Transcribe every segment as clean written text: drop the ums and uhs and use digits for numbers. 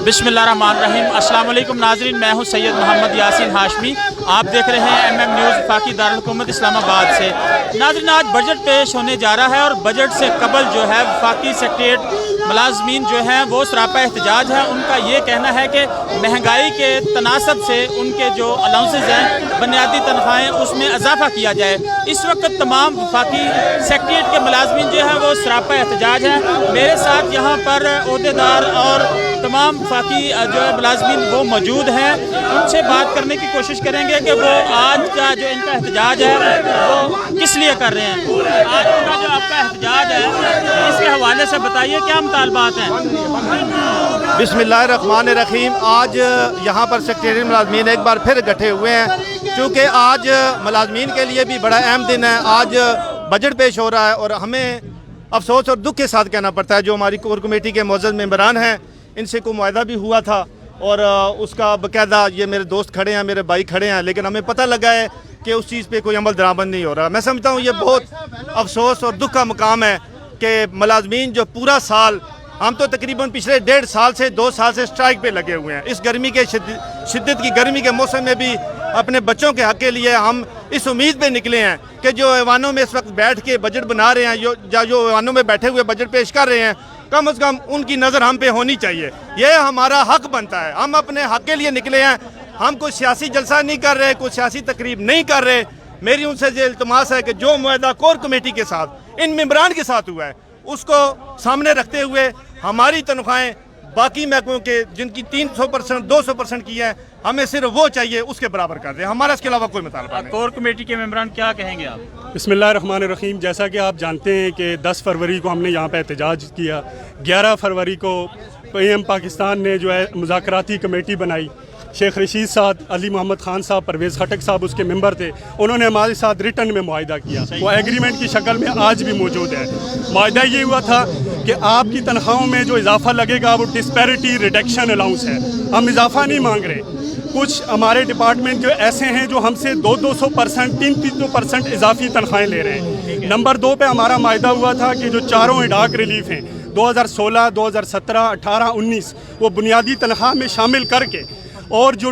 बिस्मिल्लाहिर्रहमानिर्रहीम। अस्सलाम वालेकुम नाज़रीन, मैं हूं सैयद मोहम्मद यासीन हाशमी। आप देख रहे हैं MM न्यूज़ वफाकी दारुल हुकूमत इस्लामाबाद से। नाज़रीन, आज बजट पेश होने जा रहा है और बजट से कबल जो है वफाकी सेक्रेटरीट मुलाजमीन जो हैं वो सरापा एहतजाज है। उनका ये कहना है कि महंगाई के तनासब से उनके जो अलाउंसेस हैं, बुनियादी तनख्वाहें, उसमें इजाफा किया जाए। इस वक्त तमाम वफाकी सेक्रेटरीट के मुलाजमीन जो हैं वो सरापा एहतजाज हैं। मेरे साथ यहाँ पर ओहदेदार और तमाम वफाकी जो है मुलाजमीन वो मौजूद हैं। उनसे बात करने की कोशिश करेंगे कि वो आज का जो इनका एहतजाज है वो किस लिए कर रहे हैं। आज का जो आपका एहतजाज है इसके हवाले से बताइए, क्या मुतालबात हैं। बिस्मिल्लाहिर्रहमानिर्रहीम। आज यहाँ पर सेक्रेटरी मुलाजमीन एक बार फिर इकट्ठे हुए हैं, क्योंकि आज मुलाजमीन के लिए भी बड़ा अहम दिन है। आज बजट पेश हो रहा है और हमें अफसोस और दुख के साथ कहना पड़ता है, जो हमारी कोर कमेटी के मौजूद मेंबरान हैं, इनसे कोई मुआहदा भी हुआ था और उसका बाकायदा, ये मेरे दोस्त खड़े हैं, मेरे भाई खड़े हैं, लेकिन हमें पता लगा है कि उस चीज़ पे कोई अमल दरामद नहीं हो रहा। मैं समझता हूँ ये बहुत अफसोस और दुख का मुकाम है कि मुलाजमीन जो पूरा साल, हम तो तकरीबन पिछले 1.5 साल से 2 साल से स्ट्राइक पे लगे हुए हैं। इस गर्मी के शिद्दत की गर्मी के मौसम में भी अपने बच्चों के हक के लिए हम इस उम्मीद पे निकले हैं कि जो ऐवानों में इस वक्त बैठ के बजट बना रहे हैं, जो ऐवानों में बैठे हुए बजट पेश कर रहे हैं, कम से कम उनकी नज़र हम पे होनी चाहिए। ये हमारा हक बनता है। हम अपने हक के लिए निकले हैं। हम कोई सियासी जलसा नहीं कर रहे, कोई सियासी तकरीब नहीं कर रहे। मेरी उनसे ये इल्तमास है कि जो मुआहदा कोर कमेटी के साथ, इन मेंबरान के साथ हुआ है, उसको सामने रखते हुए हमारी तनख्वाहें बाकी महकमों के जिनकी 300%, 200% की है, हमें सिर्फ वो चाहिए, उसके बराबर कर दें। हमारा इसके अलावा कोई मुतालबा नहीं। कोर कमेटी के मेंबरान क्या कहेंगे आप। बिस्मिल्लाहिर्रहमानिर्रहीम। जैसा कि आप जानते हैं कि 10 फरवरी को हमने यहाँ पे एहतजाज किया। 11 फरवरी को PM पाकिस्तान ने जो है मुज़ाकराती कमेटी बनाई। शेख रशीद साहब, अली मोहम्मद ख़ान साहब, परवेज़ खटक साहब उसके मेंबर थे। उन्होंने हमारे साथ रिटर्न में मुआहिदा किया, वो एग्रीमेंट की शक्ल में आज भी मौजूद है। मुआहिदा ये हुआ था कि आपकी तनख्वाहों में जो इजाफा लगेगा वो डिस्पैरिटी रिडक्शन अलाउंस है। हम इजाफा नहीं मांग रहे। कुछ हमारे डिपार्टमेंट जो ऐसे हैं जो हमसे 200%, 300% इजाफी तनख्वाहें ले रहे हैं। नंबर 2 पे हमारा मुआहिदा हुआ था कि जो चारों इडाक रिलीफ हैं 2016, 2017, 18, 19, वो बुनियादी तनख्वाह में शामिल करके, और जो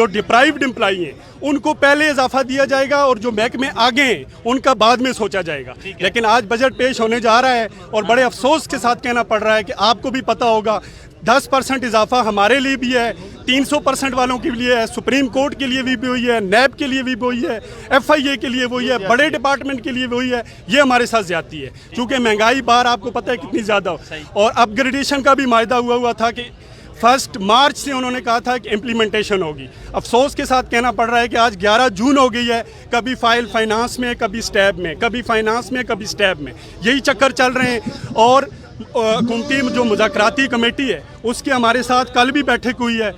डिप्राइव्ड एम्प्लॉई हैं उनको पहले इजाफा दिया जाएगा और जो महकमे आगे हैं उनका बाद में सोचा जाएगा। लेकिन आज बजट पेश होने जा रहा है और बड़े अफसोस के साथ कहना पड़ रहा है कि आपको भी पता होगा 10% इजाफा हमारे लिए भी है, 300% वालों के लिए है, सुप्रीम कोर्ट के लिए भी वही है, NAB के लिए भी वही है, FIA के लिए वही है, बड़े डिपार्टमेंट के लिए वही है। ये हमारे साथ ज्यादती है, क्योंकि महंगाई बाहर आपको पता है कितनी ज़्यादा हो। और अपग्रेडेशन का भी मायदा हुआ था कि 1 मार्च से उन्होंने कहा था कि इम्प्लीमेंटेशन होगी। अफसोस के साथ कहना पड़ रहा है कि आज 11 जून हो गई है। कभी फाइल फाइनेंस में, कभी स्टैब में, कभी फाइनेंस में, कभी स्टैब में, यही चक्कर चल रहे हैं। और हुकूमती जो मुज़ाकराती कमेटी है उसकी हमारे साथ कल भी बैठक हुई है।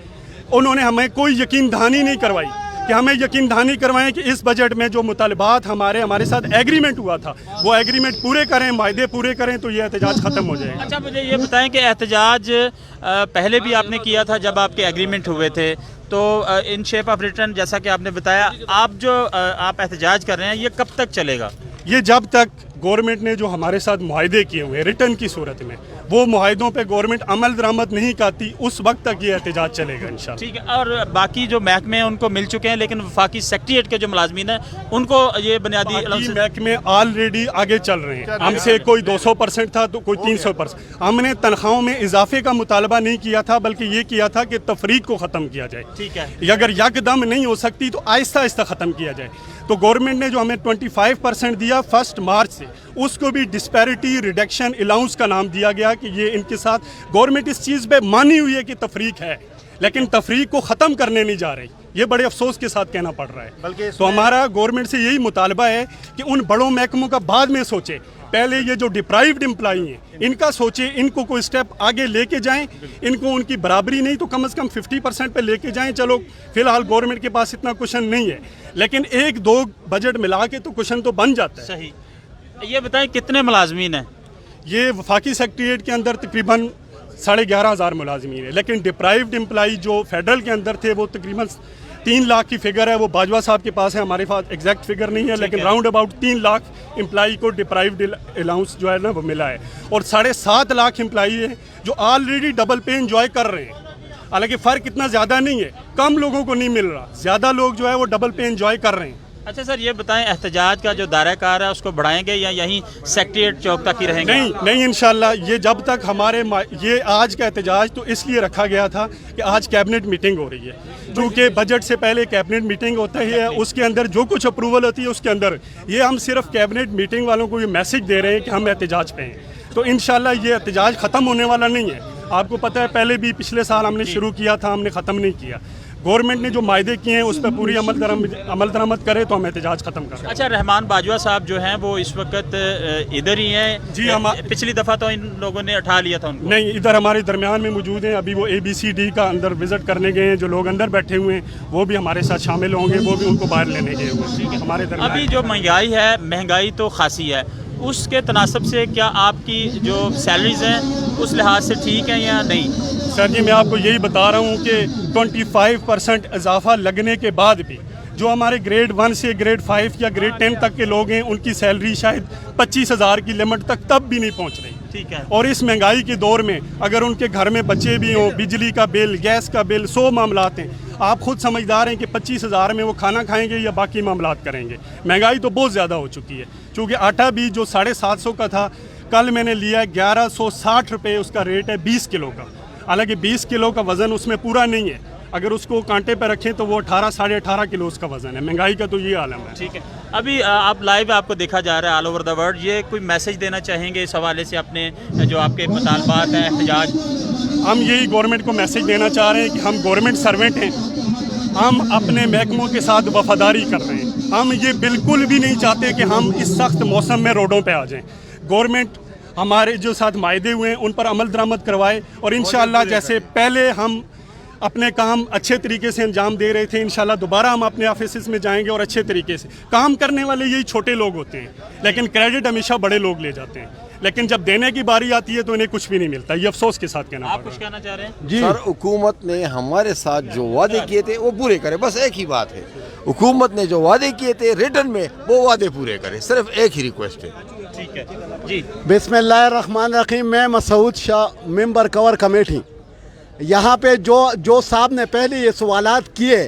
उन्होंने हमें कोई यकीन दहानी नहीं करवाई कि हमें यकीन दहानी करवाएं कि इस बजट में जो मुतालबात हमारे साथ एग्रीमेंट हुआ था वो एग्रीमेंट पूरे करें, मायदे पूरे करें, तो ये एहतजाज ख़त्म हो जाएगा। अच्छा, मुझे ये बताएं कि एहतजाज पहले भी आपने किया था जब आपके एग्रीमेंट हुए थे, तो इन शेप ऑफ रिटर्न जैसा कि आपने बताया, आप एहतजाज कर रहे हैं, ये कब तक चलेगा। ये जब तक गवर्नमेंट ने जो हमारे साथ मुआहदे किए हुए रिटर्न की सूरत में, वो मुआहदों पे गवर्नमेंट अमल दरामद नहीं करती, उस वक्त तक ये एहतजाज चलेगा इंशाल्लाह। ठीक है। और बाकी जो महकमे हैं उनको मिल चुके हैं, लेकिन वफाकी सेक्रेटरीट के जो मुलाजमीन हैं उनको ये बुनियादी महकमे ऑलरेडी आगे चल रहे हैं। हमसे कोई 200% था तो कोई 300%। हमने तनख्वाहों में इजाफे का मुतालबा नहीं किया था, बल्कि ये किया था कि तफरीक को ख़त्म किया जाए। ठीक है। अगर यकदम नहीं हो सकती तो आहिस्ता आहिस्ता ख़त्म किया जाए। तो गवर्नमेंट ने जो हमें 25% दिया 1 मार्च से, उसको भी डिस्पैरिटी रिडक्शन अलाउंस का नाम दिया गया कि ये इनके साथ गवर्नमेंट इस चीज़ पे मानी हुई है कि तफरीक है, लेकिन तफरीक को ख़त्म करने नहीं जा रही। ये बड़े अफसोस के साथ कहना पड़ रहा है। तो हमारा गवर्नमेंट से यही मुतालबा है कि उन बड़ों महकमों का बाद में सोचे, पहले ये जो डिप्राइव्ड एम्प्लॉई हैं इनका सोचे, इनको कोई स्टेप आगे लेके जाएं, इनको उनकी बराबरी नहीं तो कम से कम 50% पे लेके जाएं। चलो फिलहाल गवर्नमेंट के पास इतना कुशन नहीं है, लेकिन 1-2 बजट मिला के तो कुशन तो बन जाता है। सही। ये बताएं कितने मुलाजमीन हैं। ये वफाकी सेक्रेटरीट के अंदर तकरीबन 11,500 मुलाजमीन है, लेकिन डिप्राइव्ड एम्प्लॉई जो फेडरल के अंदर थे वो तकरीबन 3 लाख की फिगर है, वो बाजवा साहब के पास है, हमारे पास एग्जैक्ट फिगर नहीं है, लेकिन राउंड अबाउट 3 लाख एम्प्लॉई को डिप्राइव्ड अलाउंस जो है ना वो मिला है। और 7.5 लाख एम्प्लॉई है जो ऑलरेडी डबल पे इंजॉय कर रहे हैं। हालांकि फ़र्क इतना ज़्यादा नहीं है, कम लोगों को नहीं मिल रहा, ज़्यादा लोग जो है वो डबल पे इंजॉय कर रहे हैं। अच्छा सर, ये बताएं एहतजाज का जो दायरा कार है उसको बढ़ाएंगे या यहीं सेक्रेटेरिएट चौक तक ही रहेंगे? नहीं इंशाल्लाह, ये जब तक हमारे ये आज का एहतजाज तो इसलिए रखा गया था कि आज कैबिनेट मीटिंग हो रही है, क्योंकि बजट से पहले कैबिनेट मीटिंग होता ही है, उसके अंदर जो कुछ अप्रूवल होती है उसके अंदर ये हम सिर्फ कैबिनेट मीटिंग वालों को ये मैसेज दे रहे हैं कि हम एहतजाज पे हैं। तो इंशाल्लाह ये एहतजाज ख़त्म होने वाला नहीं है। आपको पता है पहले भी पिछले साल हमने शुरू किया था, हमने ख़त्म नहीं किया। गवर्नमेंट ने जो मायदे किए हैं उस पर पूरी अमल दरामद करे तो हम एहतजाज ख़त्म करें। अच्छा, रहमान बाजवा साहब जो हैं वो इस वक्त इधर ही हैं? जी, हम पिछली दफ़ा तो इन लोगों ने उठा लिया था उनको। नहीं, इधर हमारे दरमियान में मौजूद हैं। अभी वो ABCD का अंदर विज़िट करने गए हैं। जो लोग अंदर बैठे हुए हैं वो भी हमारे साथ शामिल होंगे, वो भी उनको बाहर लेने गए हुए हैं हमारे दरमियान। अभी जो महंगाई है, महंगाई तो खासी है, उसके तनासब से क्या आपकी जो सैलरीज़ हैं उस लिहाज से ठीक हैं या नहीं? सर जी, मैं आपको यही बता रहा हूँ कि 25% इजाफा लगने के बाद भी जो हमारे ग्रेड 1 से ग्रेड 5 या ग्रेड 10 तक के लोग हैं उनकी सैलरी शायद 25,000 की लिमिट तक तब भी नहीं पहुँच रही। ठीक है। और इस महंगाई के दौर में अगर उनके घर में बच्चे भी हों, बिजली का बिल, गैस का बिल, 100 मामलात हैं, आप खुद समझदार हैं कि 25,000 में वो खाना खाएंगे या बाकी मामलात करेंगे। महंगाई तो बहुत ज़्यादा हो चुकी है। चूँकि आटा भी जो 750 का था, कल मैंने लिया 1160 रुपये उसका रेट है 20 किलो का। हालांकि 20 किलो का वज़न उसमें पूरा नहीं है, अगर उसको कांटे पर रखें तो वो 18 साढ़े 18 किलो उसका वज़न है। महंगाई का तो ये आलम है। ठीक है। अभी आप लाइव आपको देखा जा रहा है ऑल ओवर द वर्ल्ड, ये कोई मैसेज देना चाहेंगे इस हवाले से अपने जो आपके मुतालबात हैं, एहतजाज? हम यही गवर्नमेंट को मैसेज देना चाह रहे हैं कि हम गवर्नमेंट सर्वेंट हैं, हम अपने महकमों के साथ वफादारी कर रहे हैं। हम ये बिल्कुल भी नहीं चाहते कि हम इस सख्त मौसम में रोडों पे आ जाएं। गवर्नमेंट हमारे जो साथ मायदे हुए हैं उन पर अमल दरामद करवाए और इंशाल्लाह जैसे पहले हम अपने काम अच्छे तरीके से अंजाम दे रहे थे, इंशाल्लाह दोबारा हम अपने ऑफिस में जाएंगे और अच्छे तरीके से काम करने वाले यही छोटे लोग होते हैं, लेकिन क्रेडिट हमेशा बड़े लोग ले जाते हैं। लेकिन जब देने की बारी आती है तो इन्हें कुछ भी नहीं मिलता। ये अफसोस के साथ कहना। आप कुछ कहना चाह रहे हैं? जी सर, हुकूमत ने हमारे साथ जो वादे किए थे वो पूरे करे, बस एक ही बात है। हुकूमत ने जो वादे किए थे रिटर्न में वो वादे पूरे करे, सिर्फ एक ही रिक्वेस्ट है। ठीक है जी। बिस्मिल्लाहिर्रहमानिर्रहीम। मैं Masood Shah, member core committee. यहाँ पे जो साहब ने पहले ये सवालात किए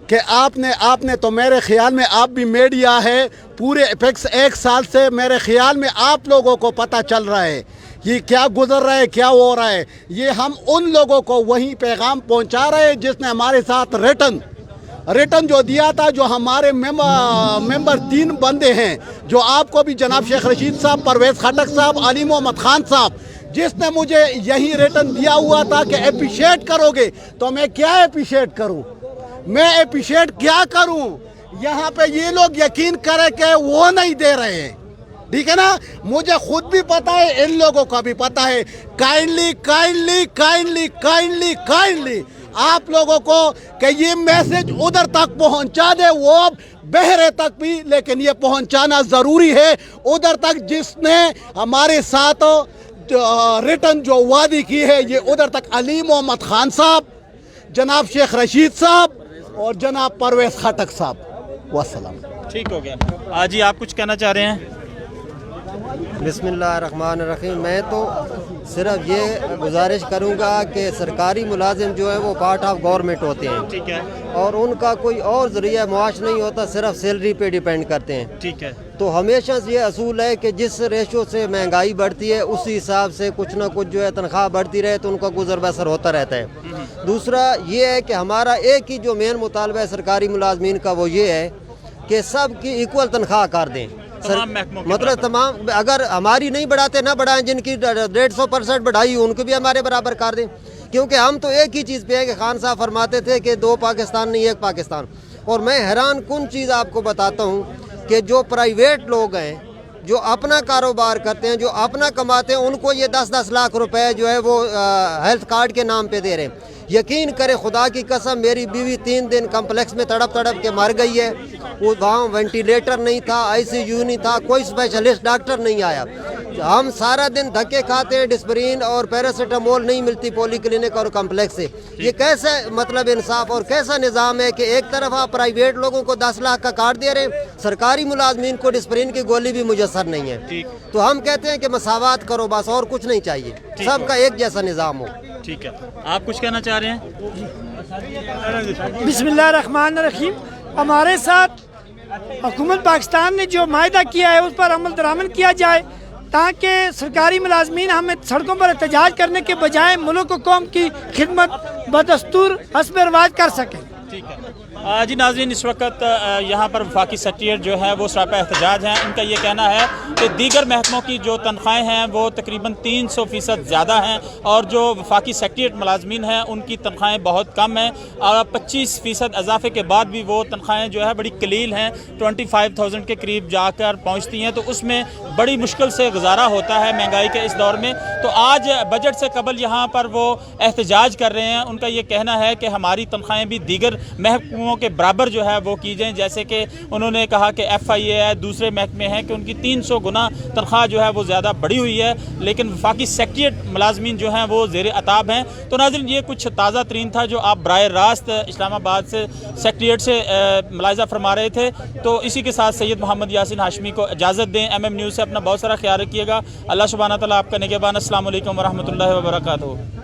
कि आपने तो मेरे ख्याल में आप भी मीडिया है, पूरे एपेक्स एक साल से मेरे ख्याल में आप लोगों को पता चल रहा है ये क्या गुजर रहा है, क्या हो रहा है। ये हम उन लोगों को वही पैगाम पहुँचा रहे हैं जिसने हमारे साथ रिटर्न जो दिया था। जो हमारे मेंबर 3 बंदे हैं, जो आपको भी जनाब शेख रशीद साहब, परवेज़ खटक साहब, अली मोहम्मद खान साहब, जिसने मुझे यही रिटर्न दिया हुआ था कि अप्रिशिएट करोगे, तो मैं क्या अप्रिशिएट करूं, मैं अप्रिशिएट क्या करूं। यहाँ पे ये लोग यकीन करें कि वो नहीं दे रहे हैं, ठीक है ना। मुझे खुद भी पता है, इन लोगों का भी पता है। काइंडली आप लोगों को कि ये मैसेज उधर तक पहुंचा दे, वो अब बहरे तक भी, लेकिन ये पहुंचाना ज़रूरी है उधर तक जिसने हमारे साथ रिटर्न जो वादी की है। ये उधर तक अली मोहम्मद खान साहब, जनाब शेख रशीद साहब और जनाब परवेज़ खटक साहब। वस्सलाम। ठीक हो गया। आज जी आप कुछ कहना चाह रहे हैं? बिस्मिल्लाहिर्रहमानिर्रहीम। मैं तो सिर्फ ये गुजारिश करूँगा कि सरकारी मुलाजिम जो है वो पार्ट ऑफ गवर्नमेंट होते हैं, ठीक है, और उनका कोई और ज़रिया मुआश नहीं होता, सिर्फ सैलरी पे डिपेंड करते हैं। ठीक है। तो हमेशा से ये असूल है कि जिस रेशो से महंगाई बढ़ती है उसी हिसाब से कुछ ना कुछ जो है तनख्वाह बढ़ती रहे तो उनका गुजर बसर होता रहता है। दूसरा ये है कि हमारा एक ही जो मेन मुतालबा है सरकारी मुलाजमीन का, वो ये है कि सब की इक्वल तनख्वाह कर दें। मतलब तमाम, अगर हमारी नहीं बढ़ाते ना बढ़ाएं, जिनकी 150% बढ़ाई उनको भी हमारे बराबर कर दें। क्योंकि हम तो एक ही चीज़ पे है कि खान साहब फरमाते थे कि 2 पाकिस्तान नहीं, एक पाकिस्तान। और मैं हैरान कुन चीज़ आपको बताता हूँ कि जो प्राइवेट लोग हैं, जो अपना कारोबार करते हैं, जो अपना कमाते हैं, उनको ये 10-10 लाख रुपए जो है वो हेल्थ कार्ड के नाम पे दे रहे हैं। यकीन करे खुदा की कसम, मेरी बीवी 3 दिन कम्प्लेक्स में तड़प तड़प के मर गई है। वो वहाँ वेंटिलेटर नहीं था, ICU नहीं था, कोई स्पेशलिस्ट डॉक्टर नहीं आया। हम सारा दिन धक्के खाते हैं, डिस्परिन और पैरासीटामोल नहीं मिलती पॉली क्लिनिक और कम्प्लेक्स से। ये कैसे मतलब इंसाफ और कैसा निज़ाम है कि एक तरफ आप प्राइवेट लोगों को 10 लाख का कार्ड दे रहे हैं, सरकारी मुलाजमीन को डिस्परिन की गोली भी मुयसर नहीं है। तो हम कहते हैं कि मसावत करो बस, और कुछ नहीं चाहिए, सबका एक जैसा निज़ाम हो। ठीक है, आप कुछ कहना चाह रहे हैं? बिस्मिल्लाहिर्रहमानिर्रहीम। हमारे साथ हुकूमत पाकिस्तान ने जो मायदा किया है उस पर अमल दरामद किया जाए, ताकि सरकारी मुलाजमीन हमें सड़कों पर एहतजाज करने के बजाय मुल्क व कौम की खिदमत बदस्तूर हस्ब रवाज कर सकें। ठीक है जी नाज़रीन, इस वक्त यहाँ पर वफाकी सेक्रेटेरिएट जो है वो सरापा एहतजाज हैं। उनका ये कहना है कि दीगर महकमों की जो तनख्वाहें हैं वो तकरीबन 300% ज़्यादा हैं और जो वफाकी सेक्रेटेरिएट मुलाजमीन हैं उनकी तनख्वाहें बहुत कम हैं और 25% इजाफे के बाद भी वो तनख्वाहें जो है बड़ी कलील हैं, 25,000 के करीब जाकर पहुँचती हैं। तो उसमें बड़ी मुश्किल से गुजारा होता है महंगाई के इस दौर में। तो आज बजट से कबल यहाँ पर वो एहतजाज कर रहे हैं। उनका ये कहना है कि हमारी तनख्वाहें भी दीगर महकमों के बराबर जो है वो की जाएँ। जैसे कि उन्होंने कहा कि FIA है, दूसरे महकमे हैं कि उनकी 300 गुना तनख्वाह जो है वो ज़्यादा बढ़ी हुई है, लेकिन वफाकी सेक्रेटेरिएट मुलाजमीन जो हैं वो ज़ेर अताब हैं। तो नाज़रीन, ये कुछ ताज़ा तरीन था जो आप बराह रास्त इस्लामाबाद से सेक्रेटेरिएट से मुलाहिज़ा फरमा रहे थे। तो इसी के साथ सैयद मोहम्मद यासीन हाशमी को इजाज़त दें। MM न्यूज़ से अपना बहुत सारा ख्याल रखिएगा। अल्लाह सुब्हानहू व तआला आपका निगहबान। अस्सलामु अलैकुम व रहमतुल्लाहि व बरकातुहू।